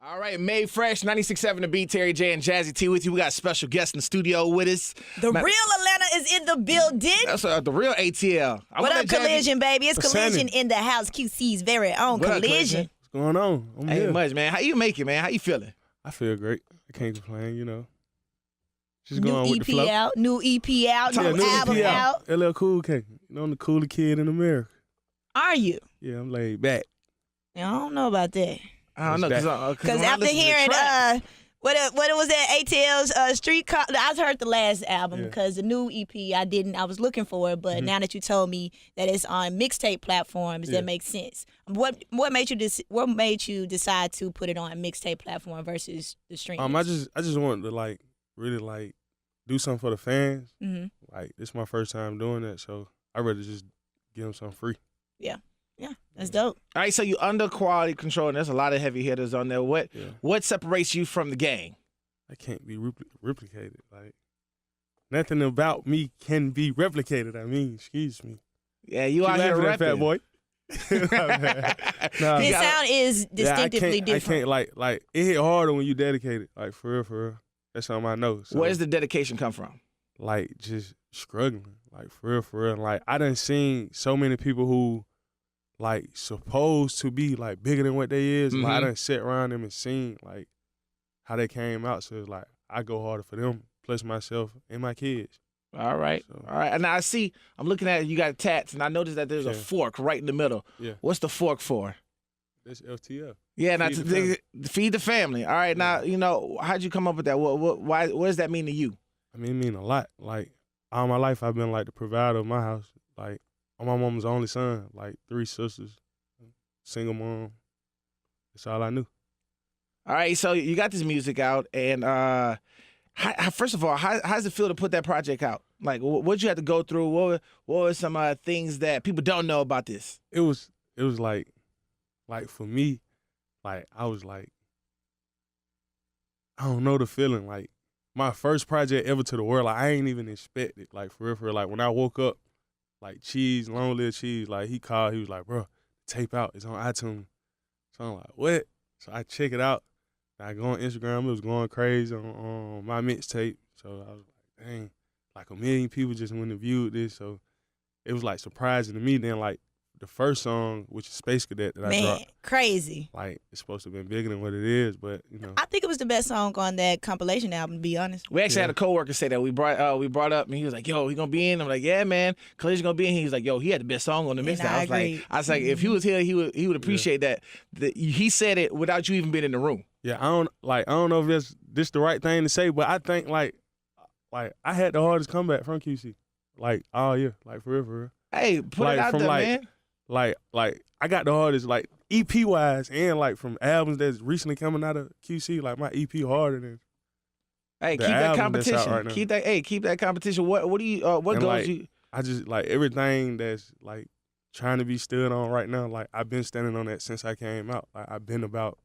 All right, Made Fresh, 96.7 The Beat, Terry J and Jazzy T with you. We got a special guest in the studio with us. The real Atlanta is in the building. That's the real ATL. What up, Kollision, baby? It's Kollision in the house. QC's very own What up, Kollision. What's going on? I'm Ain't here. much, man. How you make it, man? How you feeling? I feel great. I can't complain, Just New going with the flow. EP out, new EP out, Yeah, new new album EP out. LL Cool K. I'm the coolest kid in America. Are you? Yeah, I'm laid back. I don't know about that. I don't know. Because after hearing what was that ATL's Street Call, I heard the last album because the new EP I was looking for it, but now that you told me that it's on mixtape platforms, that makes sense. What made you decide to put it on a mixtape platform versus the stream? I just wanted to really do something for the fans. Mm-hmm. This is my first time doing that, so I'd rather just give them something free. Yeah, that's dope. All right, so you under quality control, and there's a lot of heavy hitters on there. What separates you from the gang? I can't be replicated. Nothing about me can be replicated. Excuse me. Yeah, you out here That fat repping. boy. Nah, His sound is distinctively different. I can't, it hit harder when you dedicated. For real. That's something I know. So, Where does the dedication come from? Just struggling. For real. I done seen so many people who, supposed to be, bigger than what they is. Mm-hmm. I done sat around them and seen, how they came out. So, it's I go harder for them, plus myself and my kids. All right. So, All right. And now I'm looking at it, you got tats, and I noticed that there's a fork right in the middle. Yeah. What's the fork for? That's FTL. Yeah, now Feed the family. feed the family. All right, now, how'd you come up with that? What does that mean to you? It mean a lot. All my life I've been, the provider of my house. I'm my mom's only son, 3 sisters, single mom. That's all I knew. All right, so you got this music out, and first of all, how does it feel to put that project out? What'd you have to go through? What were some things that people don't know about this? It was for me, I was I don't know the feeling. My first project ever to the world, I ain't even expect it. For real. When I woke up, Cheese, Long Live Cheese, he called, he was like, bro, tape out, it's on iTunes. So I'm like, what? So I check it out. I go on Instagram, it was going crazy on my mixtape. So I was like, dang, 1 million people just went and viewed this. So it was surprising to me. Then the first song, which is Space Cadet that I dropped. Crazy. It's supposed to have been bigger than what it is, but I think it was the best song on that compilation album, to be honest. We actually had a coworker say that we brought up, and he was like, "Yo, he gonna be in." I'm like, "Yeah, man, Collision gonna be in." He was like, "Yo, he had the best song on the mixtape." I was like, if he was here, he would appreciate that. He said it without you even being in the room. Yeah, I don't know if this the right thing to say, but I think I had the hardest comeback from QC, all year, for real. Hey, put it out there, man. I got the hardest, EP wise, and from albums that's recently coming out of QC. My EP harder than. Hey, the keep that album that's out competition. right now. Keep that competition. What do you? What And, goals you? I just everything that's trying to be stood on right now. I've been standing on that since I came out. I've been about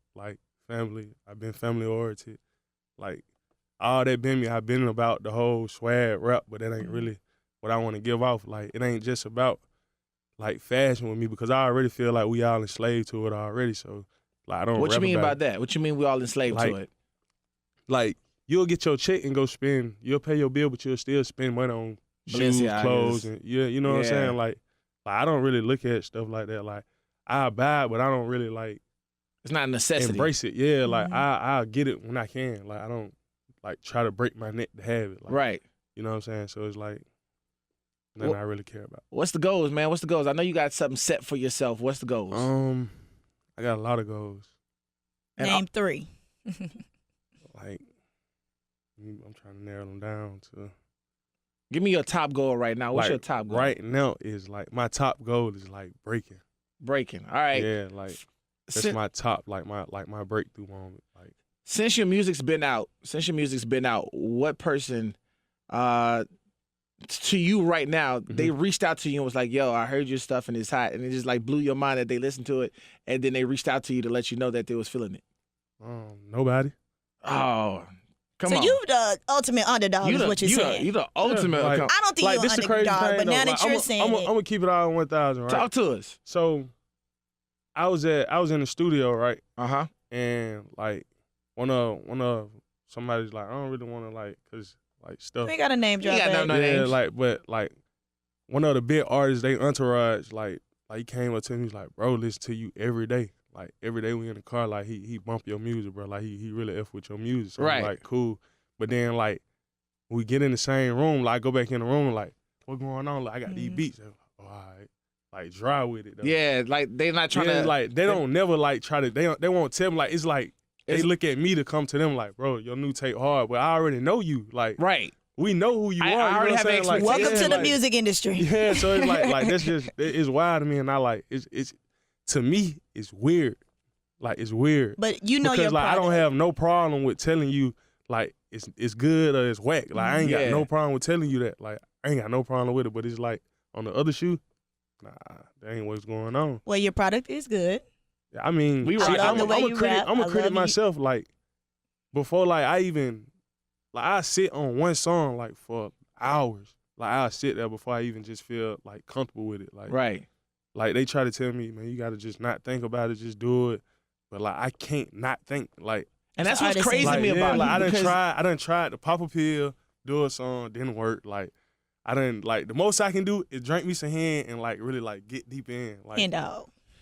family. I've been family oriented. All that been me. I've been about the whole swag rap, but that ain't really what I want to give off. It ain't just about fashion with me, because I already feel we all enslaved to it already. So I don't. What you mean about about that? What you mean we all enslaved to it? You'll get your check and go spend. You'll pay your bill, but you'll still spend money on shoes, clothes, and you know what I'm saying. I don't really look at stuff like that. I buy it, but I don't really It's not a necessity. embrace it. Yeah, I'll get it when I can. I don't try to break my neck to have it. Right. You know what I'm saying? So it's nothing I really care about. What's the goals, man? What's the goals? I know you got something set for yourself. What's the goals? I got a lot of goals. Name 3. I'm trying to narrow them down to. Give me your top goal right now. What's your top goal? Right now is my top goal is breaking. Breaking. All right. Yeah, that's my top, my breakthrough moment. Since your music's been out, what person to you right now, they reached out to you and was like, "Yo, I heard your stuff and it's hot," and it just blew your mind that they listened to it, and then they reached out to you to let you know that they was feeling it? Nobody. Oh, come on. So you the ultimate underdog is what you're saying. You the ultimate. I don't think you're this an the crazy underdog, thing, but now that you're saying I'm it. gonna keep it all on 1,000, right? Talk to us. So I was in the studio, right? and like one of somebody's like, I don't really want to like, cause like stuff. We got a name drop. No names. Like, but like one of the big artists, they entourage, like he came up to me, he's like, bro, listen to you every day. Like every day we in the car, like he bump your music, bro. Like he really F with your music. So I'm like, cool. But then like we get in the same room, like I go back in the room, like, what going on? Like I got these beats. Like, all right. Like dry with it though. Yeah, like they not trying to like they don't never like try to they won't tell me, like it's like they look at me to come to them like, bro, your new tape hard, but I already know you. Like we know who you are. I already have expectations. Like, welcome to the music industry. Yeah, so it's like that's just it's wild to me, and I like it's to me it's weird. Like it's weird. But you know, because like I don't have no problem with telling you like it's good or it's whack. Like I ain't got no problem with telling you that. Like I ain't got no problem with it. But it's like on the other shoe, nah, that ain't what's going on. Well, your product is good. I mean, I'm a critic myself. Like before, like I sit on one song like for hours. Like I'll sit there before I even just feel like comfortable with it. Like like they try to tell me, man, you gotta just not think about it, just do it. But like I can't not think. Like, and that's what's crazy to me about like you. I done tried to pop a pill, do a song, didn't work. Like I done like the most I can do is drink me some hen and like really like get deep in. Like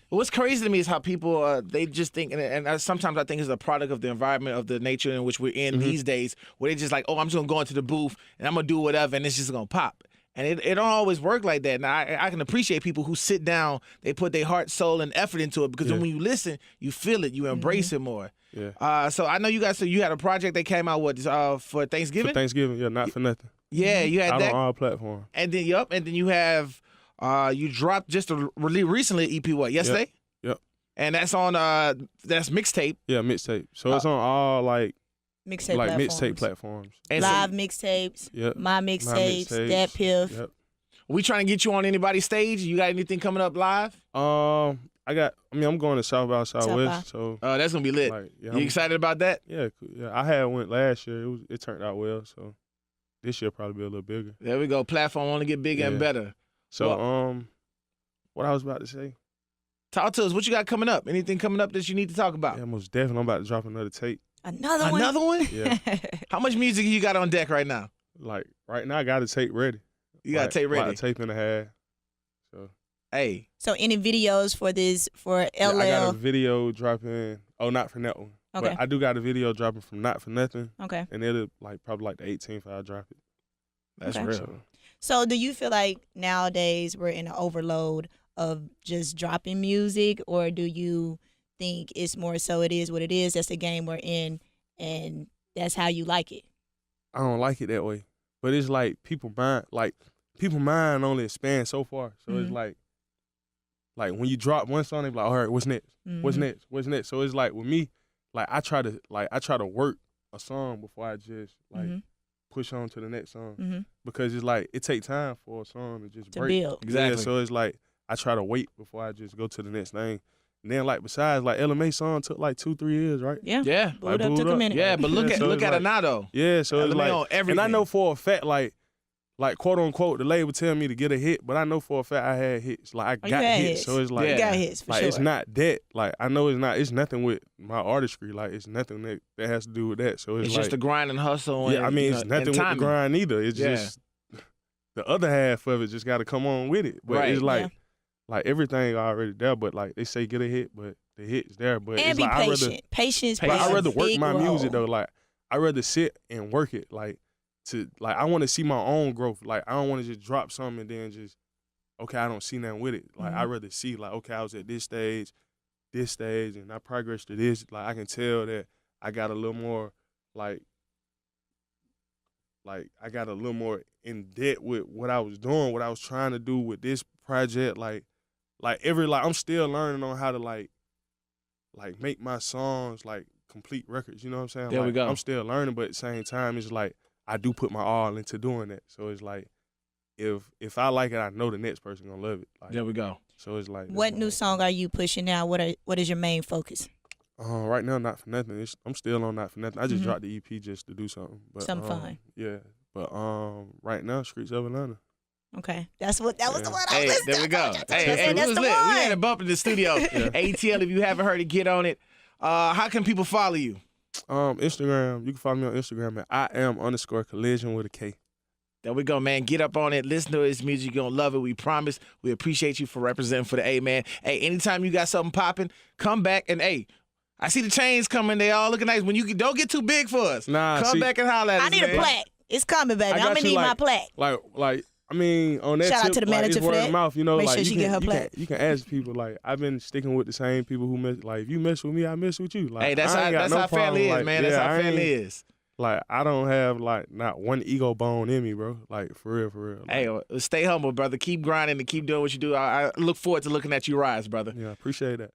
what's crazy to me is how people they just think, and sometimes I think it's a product of the environment, of the nature in which we're in these days, where they just like, oh, I'm just gonna go into the booth and I'm gonna do whatever, and it's just gonna pop. And it don't always work like that. Now, I can appreciate people who sit down, they put their heart, soul, and effort into it, because when you listen, you feel it, you embrace it more. Yeah. So I know you guys, so you had a project that came out for Thanksgiving? For Thanksgiving, yeah, not for nothing. Yeah, you had that. On all platforms. And then, and then you have, you dropped just really recently EP, what, yesterday? Yep. And that's on, that's mixtape. Yeah, mixtape. So it's on all, like, mixtape platforms. And live mixtapes, my mixtapes, that Piff. Yep. We trying to get you on anybody's stage? You got anything coming up live? I'm going to South by Southwest, so that's gonna be lit. Like, you excited about that? Yeah. I had went last year. It turned out well, so this year probably be a little bigger. There we go. Platform only get bigger and better. So what I was about to say. Talk to us. What you got coming up? Anything coming up that you need to talk about? Yeah, most definitely. I'm about to drop another tape. Another one? Yeah. How much music you got on deck right now? Like right now, I got a tape ready. You got a tape ready? About a tape and a half. So. Hey. So any videos for LL? Yeah, I got a video dropping. Oh, not from that one. Okay. But I do got a video dropping from Not For Nothing. Okay. And it'll probably the 18th I'll drop it. That's real. So do you feel like nowadays we're in an overload of just dropping music, or do you think it's more so it is what it is, that's the game we're in, and that's how you like it? I don't like it that way. But it's like people mind only expands so far. So it's like when you drop one song, they be like, all right, what's next? What's next? What's next? So it's like with me, like I try to work a song before I just push on to the next song. Because it's like it takes time for a song to just break. Build. Exactly. Yeah, so it's like I try to wait before I just go to the next thing. And then like besides like LMA song took like 2-3 years, right? Yeah. Yeah. Booed up took a minute. Yeah, but look at it now though. Yeah, so it's like, and I know for a fact like quote unquote the label tell me to get a hit, but I know for a fact I had hits. Like I got hits. So it's like you got hits for like sure. it's not that. Like I know it's nothing with my artistry. Like it's nothing that has to do with that. So it's like, just the grind and hustle. Yeah, I mean it's nothing with the grind either. It's just the other half of it just got to come on with it. But it's like everything already there. But like they say get a hit, but the hit's there. But and it's be like patient. Patience. I'd rather work my role. music though. Like I'd rather sit and work it. I want to see my own growth. Like I don't want to just drop something and then just, okay, I don't see nothing with it. Like I'd rather see like, okay, I was at this stage, and I progressed to this. Like I can tell that I got a little more like I got a little more in debt with what I was doing, what I was trying to do with this project. Like I'm still learning on how to like make my songs like complete records. You know what I'm saying? There we go. I'm still learning, but at the same time, it's like I do put my all into doing that. So it's like if I like it, I know the next person gonna love it. Like, there we go. So it's like, what new song are you pushing now? What is your main focus? Right now, Not For Nothing. I'm still on Not For Nothing. I just dropped the EP just to do something. But, something fun. Yeah. But right now, Streets of Atlanta. Okay, that was the one I was listening. There we go. Hey, we was lit. We had a bump in the studio. ATL, if you haven't heard it, get on it. How can people follow you? Instagram. You can follow me on Instagram at @IAM_Kollision with a K. There we go, man. Get up on it. Listen to his music. You're going to love it. We promise. We appreciate you for representing for the A, man. Hey, anytime you got something popping, come back and, hey, I see the chains coming. They all looking nice. When you don't get too big for us. Come back and holler at us, I need a plaque. It's coming, baby. I'm going to need my plaque. Like, I mean, on that Shout tip, out to the manager it's for word that. of mouth, you know. Make like, sure she get her plaque. You can ask people, like, I've been sticking with the same people who mess. Like, if you mess with me, I mess with you. Like, hey, that's how family is, man. That's how family is. Like, I don't have, like, not one ego bone in me, bro. Like, for real. Like, hey, stay humble, brother. Keep grinding and keep doing what you do. I look forward to looking at you rise, brother. Yeah, appreciate that.